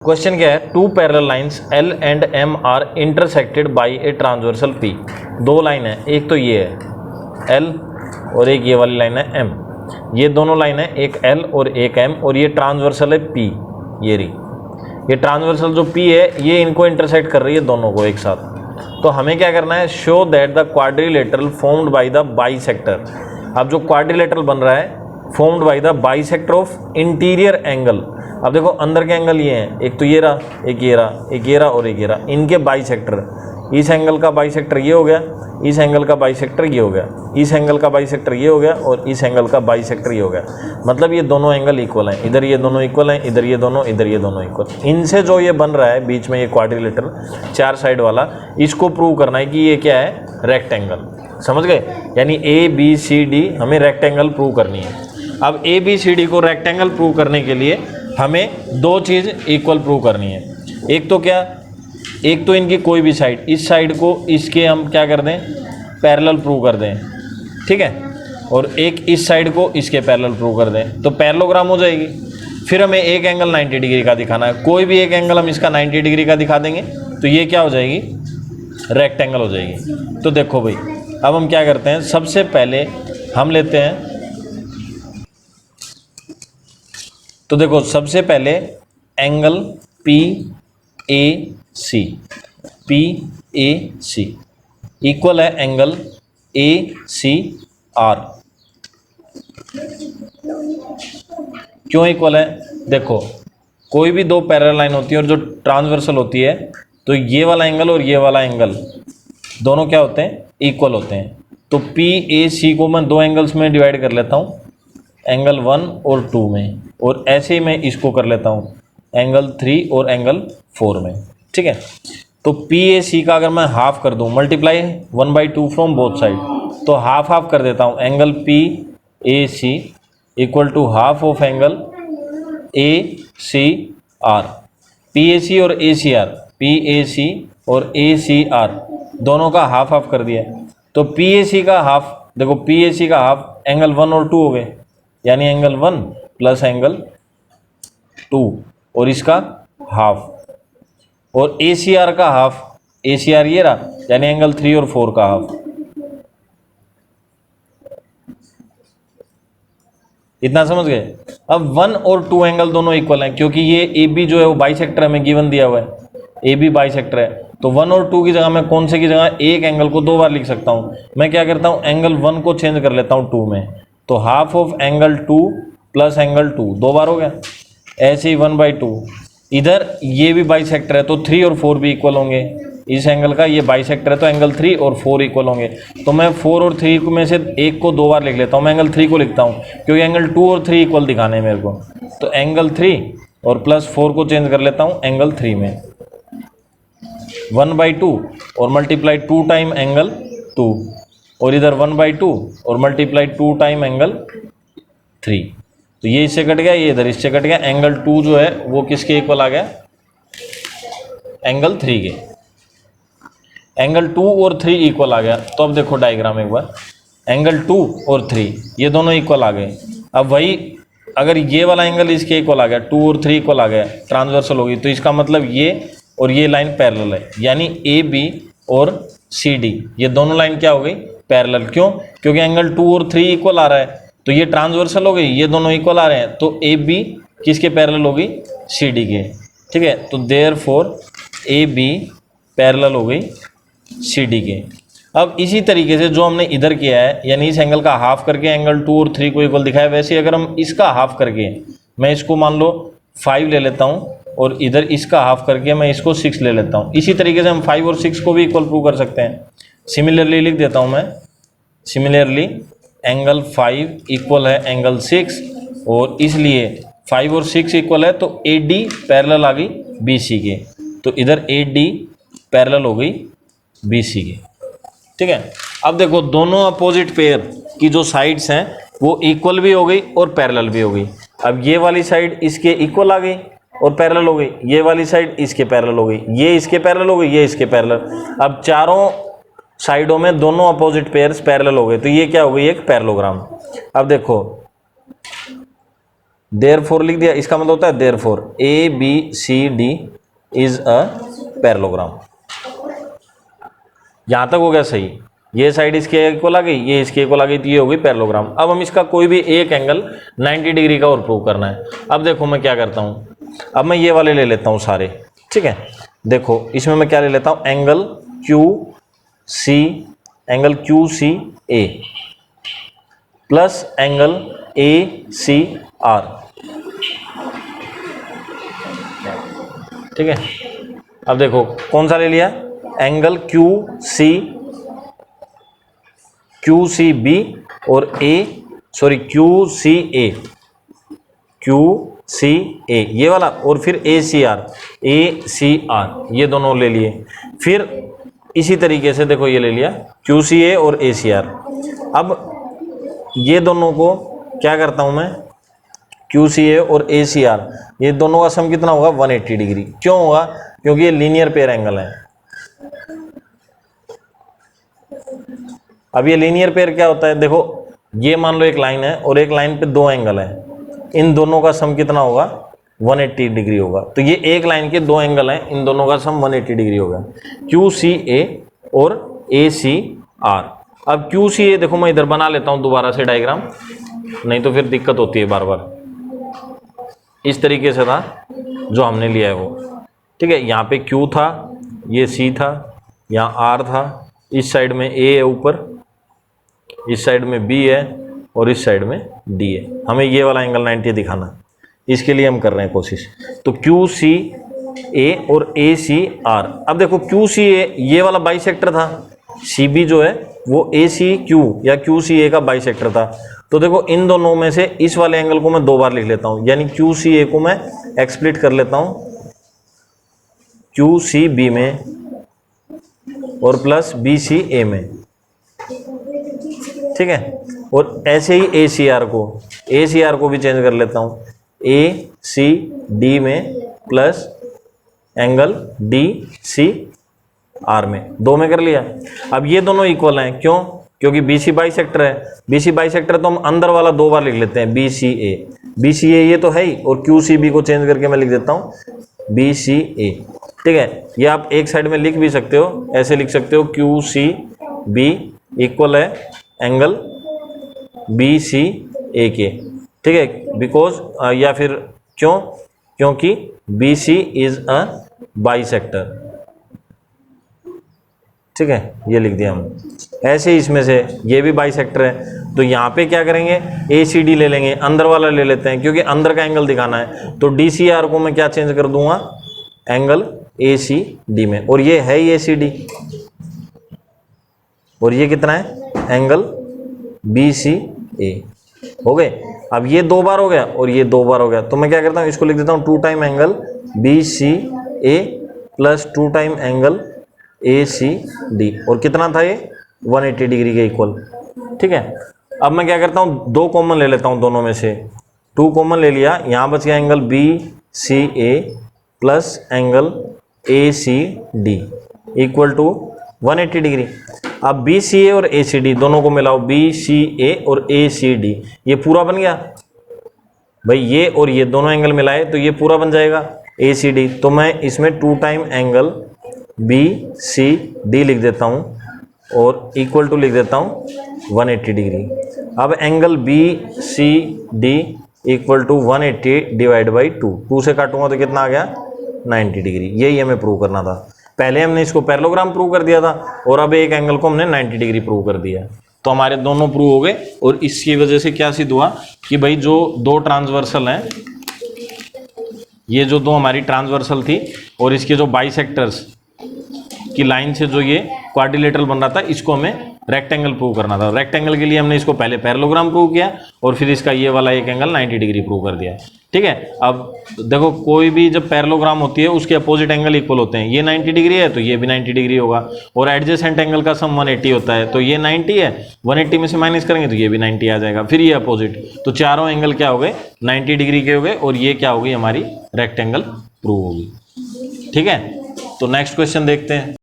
Question क्या है, two parallel lines L and M are intersected by a transversal P। दो line है, एक तो ये है L और एक ये वाली लाइन है M। ये दोनों लाइन है, एक L और एक M, और ये ट्रांसवर्सल है P। ये रही, ये ट्रांसवर्सल जो P है ये इनको इंटरसेक्ट कर रही है दोनों को एक साथ। तो हमें क्या करना है, show that the quadrilateral formed by the bisector. अब जो क्वाड्रिलेटरल बन रहा है formed by the bisector of interior angle. अब देखो अंदर के एंगल ये हैं, एक तो ये रहा, एक ये रहा, एक ये रहा और एक ये रहा, इनके बाइसेक्टर। इस एंगल का बाइसेक्टर ये हो गया, इस एंगल का बाइसेक्टर ये हो गया, इस एंगल का बाइसेक्टर ये हो गया और इस एंगल का बाइसेक्टर ये हो गया। मतलब ये दोनों एंगल इक्वल हैं, इधर ये दोनों इक्वल हैं, इधर ये दोनों, इधर ये दोनों इक्वल। इनसे जो ये बन रहा है बीच में ये क्वाड्रिलेटरल चार साइड वाला, इसको प्रूव करना है कि ये क्या है, रेक्टेंगल। समझ गए? यानी ABCD हमें रेक्टेंगल प्रूव करनी है। अब ABCD को रेक्टेंगल प्रूव करने के लिए हमें दो चीज़ इक्वल प्रूव करनी है। एक तो क्या, एक तो इनकी कोई भी साइड, इस साइड को इसके हम क्या कर दें, पैरेलल प्रूव कर दें, ठीक है, और एक इस साइड को इसके पैरेलल प्रूव कर दें, तो पैरेललोग्राम हो जाएगी। फिर हमें एक एंगल 90 डिग्री का दिखाना है, कोई भी एक एंगल हम इसका 90 डिग्री का दिखा देंगे तो ये क्या हो जाएगी, रेक्टेंगल हो जाएगी। तो देखो भाई, अब हम क्या करते हैं, सबसे पहले हम लेते हैं, तो देखो सबसे पहले एंगल PAC, PAC इक्वल है एंगल ACR। क्यों इक्वल है? देखो कोई भी दो पैरेलल लाइन होती है और जो ट्रांसवर्सल होती है, तो ये वाला एंगल और ये वाला एंगल दोनों क्या होते हैं, इक्वल होते हैं। तो PAC को मैं दो एंगल्स में डिवाइड कर लेता हूँ, एंगल 1 और 2 में, और ऐसे ही मैं इसको कर लेता हूँ एंगल 3 और एंगल 4 में, ठीक है। तो PAC का अगर मैं हाफ कर दूँ, मल्टीप्लाई 1/2 फ्रॉम बोथ साइड, तो हाफ हाफ कर देता हूँ, angle PAC equal to half of angle ACR। PAC और ACR, PAC और ACR दोनों का हाफ हाफ कर दिया। तो PAC का हाफ, देखो PAC का हाफ एंगल 1 और 2 हो गए, यानी एंगल 1 प्लस एंगल 2, और इसका हाफ, और ACR का हाफ, ACR ये रहा, यानी एंगल 3 और 4 का हाफ। इतना समझ गए? अब 1 और 2 एंगल दोनों इक्वल हैं, क्योंकि ये AB जो है वो बाइसेक्टर हमें गिवन दिया हुआ है, AB बाइसेक्टर है। तो 1 और 2 की जगह मैं कौन से की जगह एक एंगल को दो बार लिख सकता हूँ। मैं क्या करता हूँ, एंगल 1 को चेंज कर लेता हूँ 2 में, तो half of angle 2 plus angle 2 दो बार हो गया, ऐसे ही 1/2। इधर ये भी बाइसेक्टर है तो 3 और 4 भी इक्वल होंगे, इस एंगल का ये बाइसेक्टर है तो एंगल 3 और 4 इक्वल होंगे। तो मैं 4 और 3 में से एक को दो बार लिख लेता हूँ, मैं एंगल 3 को लिखता हूँ क्योंकि एंगल 2 और 3 इक्वल दिखाने हैं मेरे को। तो एंगल 3 और प्लस 4 को चेंज कर लेता हूँ एंगल 3 में, 1/2 और मल्टीप्लाई 2 टाइम एंगल 2, और इधर 1/2 और मल्टीप्लाई 2 टाइम एंगल 3। तो ये इससे कट गया, ये इधर इससे कट गया, एंगल 2 जो है वो किसके इक्वल आ गया, एंगल 3 के। एंगल 2 और 3 इक्वल आ गया। तो अब देखो डायग्राम एक बार, एंगल 2 और 3 ये दोनों इक्वल आ गए। अब वही अगर ये वाला एंगल इसके इक्वल आ गया, 2 और 3 इक्वल आ गया, ट्रांसवर्सल होगी, तो इसका मतलब ये और ये लाइन पैरेलल है, यानी AB और CD ये दोनों लाइन क्या हो गई, पैरेलल। क्यों? क्योंकि एंगल 2 और 3 इक्वल आ रहा है, तो ये ट्रांसवर्सल हो गई, ये दोनों इक्वल आ रहे हैं, तो AB किसके पैरेलल होगी, CD के, ठीक है। तो देयरफॉर AB पैरेलल हो गई CD के। अब इसी तरीके से जो हमने इधर किया है, यानी इस एंगल का हाफ करके एंगल 2 और 3 को इक्वल दिखाया, वैसे अगर हम इसका हाफ करके, मैं इसको मान लो 5 ले लेता हूँ और इधर इसका हाफ करके मैं इसको 6 ले लेता हूँ, इसी तरीके से हम 5 और 6 को भी इक्वल प्रूव कर सकते हैं। सिमिलरली लिख देता हूँ मैं, सिमिलरली एंगल 5 इक्वल है एंगल 6, और इसलिए 5 और 6 इक्वल है तो AD पैरेलल आ गई BC के, तो इधर AD पैरेलल हो गई BC के, ठीक है। अब देखो दोनों अपोजिट पेयर की जो साइड्स हैं वो इक्वल भी हो गई और पैरेलल भी हो गई। अब ये वाली साइड इसके इक्वल आ गई और पैरेलल हो गई, ये वाली साइड इसके पैरेलल हो गई, ये इसके पैरेलल हो गई, ये इसके पैरेलल। अब चारों साइडों में दोनों अपोजिट पेयर्स पैरेलल हो गए, तो ये क्या हो गई, एक पैरेललोग्राम। अब देखो देयरफॉर लिख दिया, इसका मतलब होता है therefore ABCD is a parallelogram. यहां तक हो गया सही, ये साइड इसके इक्वल आ गई, ये इसके इक्वल आ गई, तो ये हो गई पैरेललोग्राम। अब हम इसका कोई भी एक एंगल 90 डिग्री का और प्रूव करना है। अब देखो मैं क्या करता हूं, अब मैं ये वाले ले लेता हूं सारे, ठीक है। देखो इसमें मैं क्या ले लेता हूं, angle QCA plus angle ACR, ठीक है। अब देखो कौन सा ले लिया, एंगल QCB और QCA ये वाला, और फिर ACR ये दोनों ले लिए। फिर इसी तरीके से देखो ये ले लिया QCA और ACR। अब ये दोनों को क्या करता हूं मैं, QCA और ACR ये दोनों का सम कितना होगा, 180 डिग्री। क्यों होगा, क्योंकि ये लीनियर पेयर एंगल है। अब ये लीनियर पेयर क्या होता है, देखो ये मान लो एक लाइन है और एक लाइन पे दो एंगल है, इन दोनों का सम कितना होगा, 180 डिग्री होगा। तो ये एक लाइन के दो एंगल हैं, इन दोनों का सम 180 डिग्री होगा, QCA और ACR। अब QCA देखो मैं इधर बना लेता हूं दोबारा से डायग्राम, नहीं तो फिर दिक्कत होती है बार बार। इस तरीके से था जो हमने लिया है वो, ठीक है। यहाँ पे Q था, ये C था, यहाँ R था, इस साइड में A है ऊपर, इस साइड में B है और इस साइड में D है। हमें ये वाला एंगल 90 दिखाना, इसके लिए हम कर रहे हैं कोशिश। तो QCA और ACR। अब देखो QCA ये वाला बाइसेक्टर था, CB जो है वो ACQ या QCA का बाइसेक्टर था। तो देखो इन दोनों में से इस वाले एंगल को मैं दो बार लिख लेता हूं, यानी QCA को मैं एक्सप्लिट कर लेता हूं QCB में और प्लस BCA में, ठीक है। और ऐसे ही ACR को भी चेंज कर लेता हूं ACD में प्लस एंगल DCR में, दो में कर लिया। अब ये दोनों इक्वल हैं, क्यों, क्योंकि BC बाइसेक्टर है। BC बाइसेक्टर तो हम अंदर वाला दो बार लिख लेते हैं BCA ये तो है ही, और QCB को चेंज करके मैं लिख देता हूं BCA, ठीक है। ये आप एक साइड में लिख भी सकते हो, ऐसे लिख सकते हो QCB इक्वल है एंगल BCA के, ठीक है। बिकॉज या फिर क्यों, क्योंकि BC इज अ बाइसेक्टर, ठीक है। ये लिख दिया हम। ऐसे ही इसमें से ये भी बाइसेक्टर है, तो यहाँ पे क्या करेंगे, ACD ले लेंगे, अंदर वाला ले लेते हैं क्योंकि अंदर का एंगल दिखाना है। तो DCR को मैं क्या चेंज कर दूंगा, एंगल ACD में, और ये है ही ACD, और ये कितना है, एंगल BCA। हो गए। अब ये दो बार हो गया और ये दो बार हो गया, तो मैं क्या करता हूँ, इसको लिख देता हूँ 2 time angle BCA plus 2 time angle ACD, और कितना था ये, 180 डिग्री के इक्वल, ठीक है। अब मैं क्या करता हूँ, दो कॉमन ले लेता हूँ दोनों में से, 2 कॉमन ले लिया, यहाँ बच गया angle BCA plus angle ACD equal to 180 degree. अब BCA और ACD दोनों को मिलाओ, BCA और ACD, ये पूरा बन गया भाई, ये और ये दोनों एंगल मिलाए तो ये पूरा बन जाएगा ACD। तो मैं इसमें 2 टाइम एंगल BCD लिख देता हूँ और इक्वल टू लिख देता हूँ 180 डिग्री। अब angle BCD equal to 180 divide by 2 से काटूंगा तो कितना आ गया, 90 डिग्री। यही हमें प्रूव करना था। पहले हमने इसको पैरेललोग्राम प्रूव कर दिया था और अब एक एंगल को हमने 90 डिग्री प्रूव कर दिया। तो हमारे दोनों प्रूव हो गए, और इसकी वजह से क्या सिद्ध हुआ कि भाई जो दो ट्रांसवर्सल हैं, ये जो दो हमारी ट्रांसवर्सल थी और इसके जो बाइसेक्टर्स की लाइन से जो ये क्वाड्रिलेटरल बन रहा था, इसको हमें रेक्टेंगल प्रूव करना था। रेक्टेंगल के लिए हमने इसको पहले पैरेललोग्राम प्रूव किया और फिर इसका ये वाला एक एंगल 90 डिग्री प्रूव कर दिया, ठीक है। अब देखो कोई भी जब पैरेललोग्राम होती है उसके अपोजिट एंगल इक्वल होते हैं, ये 90 डिग्री है तो ये भी 90 डिग्री होगा, और एडजेसेंट एंगल का सम 180 होता है, तो ये 90 है, 180 में से माइनस करेंगे तो ये भी 90 आ जाएगा, फिर ये अपोजिट, तो चारों एंगल क्या हो गए, 90 डिग्री के हो गए, और ये क्या होगी, हमारी रेक्टेंगल प्रूव होगी, ठीक है। तो नेक्स्ट क्वेश्चन देखते हैं।